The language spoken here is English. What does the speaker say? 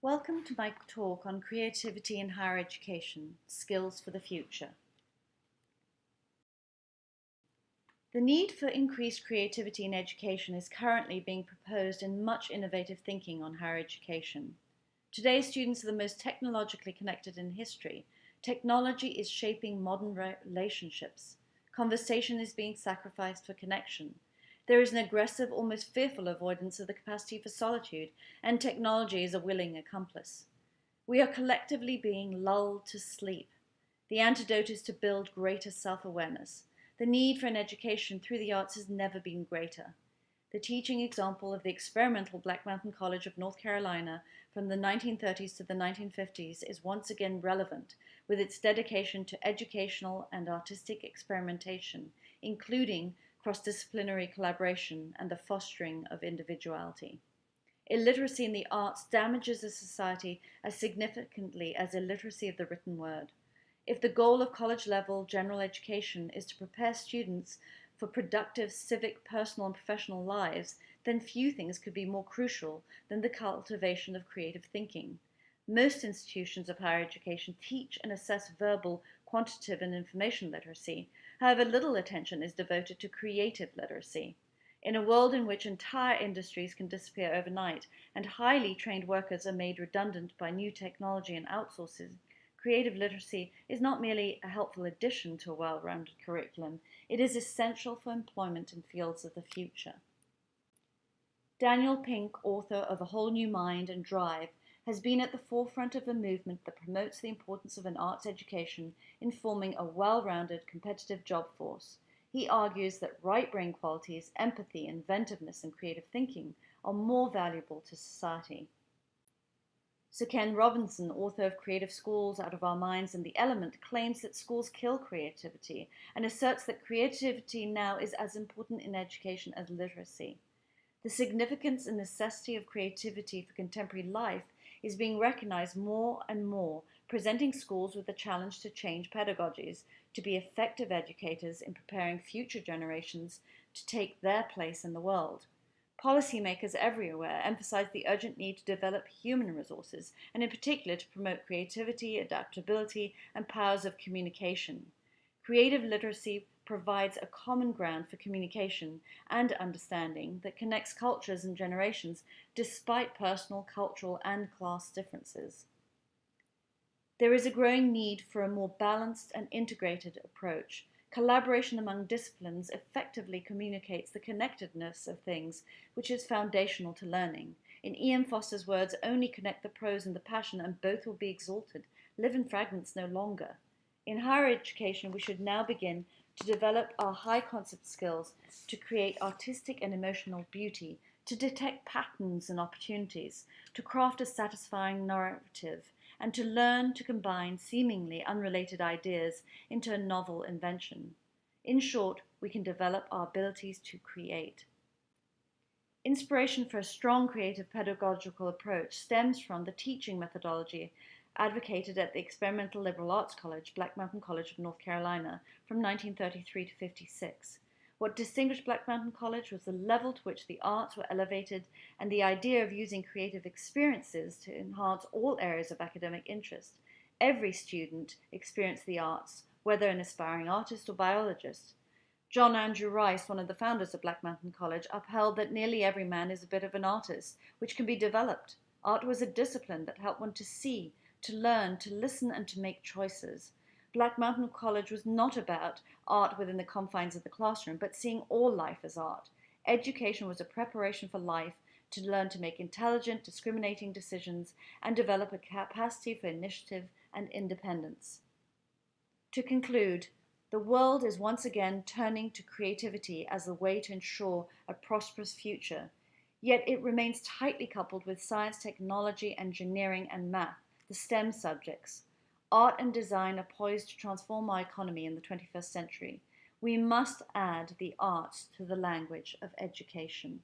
Welcome to my talk on creativity in higher education, skills for the future. The need for increased creativity in education is currently being proposed in much innovative thinking on higher education. Today's students are the most technologically connected in history. Technology is shaping modern relationships. Conversation is being sacrificed for connection. There is an aggressive, almost fearful avoidance of the capacity for solitude, and technology is a willing accomplice. We are collectively being lulled to sleep. The antidote is to build greater self-awareness. The need for an education through the arts has never been greater. The teaching example of the experimental Black Mountain College of North Carolina from the 1930s to the 1950s is once again relevant, with its dedication to educational and artistic experimentation, including cross-disciplinary collaboration and the fostering of individuality. Illiteracy in the arts damages a society as significantly as illiteracy of the written word. If the goal of college-level general education is to prepare students for productive civic, personal, and professional lives, then few things could be more crucial than the cultivation of creative thinking. Most institutions of higher education teach and assess verbal, quantitative, and information literacy. However, little attention is devoted to creative literacy. In a world in which entire industries can disappear overnight and highly trained workers are made redundant by new technology and outsourcing, creative literacy is not merely a helpful addition to a well-rounded curriculum, it is essential for employment in fields of the future. Daniel Pink, author of A Whole New Mind and Drive, has been at the forefront of a movement that promotes the importance of an arts education in forming a well-rounded, competitive job force. He argues that right brain qualities, empathy, inventiveness, and creative thinking are more valuable to society. Sir Ken Robinson, author of Creative Schools, Out of Our Minds, and The Element, claims that schools kill creativity and asserts that creativity now is as important in education as literacy. The significance and necessity of creativity for contemporary life is being recognized more and more, presenting schools with the challenge to change pedagogies, to be effective educators in preparing future generations to take their place in the world. Policymakers everywhere emphasize the urgent need to develop human resources, and in particular to promote creativity, adaptability, and powers of communication. Creative literacy provides a common ground for communication and understanding that connects cultures and generations despite personal, cultural, and class differences. There is a growing need for a more balanced and integrated approach. Collaboration among disciplines effectively communicates the connectedness of things, which is foundational to learning. In E.M. Foster's words, only connect the prose and the passion, and both will be exalted. Live in fragments no longer. In higher education, we should now begin to develop our high concept skills to create artistic and emotional beauty, to detect patterns and opportunities, to craft a satisfying narrative, and to learn to combine seemingly unrelated ideas into a novel invention. In short, we can develop our abilities to create. Inspiration for a strong creative pedagogical approach stems from the teaching methodology advocated at the Experimental Liberal Arts College, Black Mountain College of North Carolina, from 1933 to 56. What distinguished Black Mountain College was the level to which the arts were elevated and the idea of using creative experiences to enhance all areas of academic interest. Every student experienced the arts, whether an aspiring artist or biologist. John Andrew Rice, one of the founders of Black Mountain College, upheld that nearly every man is a bit of an artist, which can be developed. Art was a discipline that helped one to see, to learn, to listen, and to make choices. Black Mountain College was not about art within the confines of the classroom, but seeing all life as art. Education was a preparation for life, to learn to make intelligent, discriminating decisions and develop a capacity for initiative and independence. To conclude, the world is once again turning to creativity as the way to ensure a prosperous future, yet it remains tightly coupled with science, technology, engineering, and math, the STEM subjects. Art and design are poised to transform our economy in the 21st century. We must add the arts to the language of education.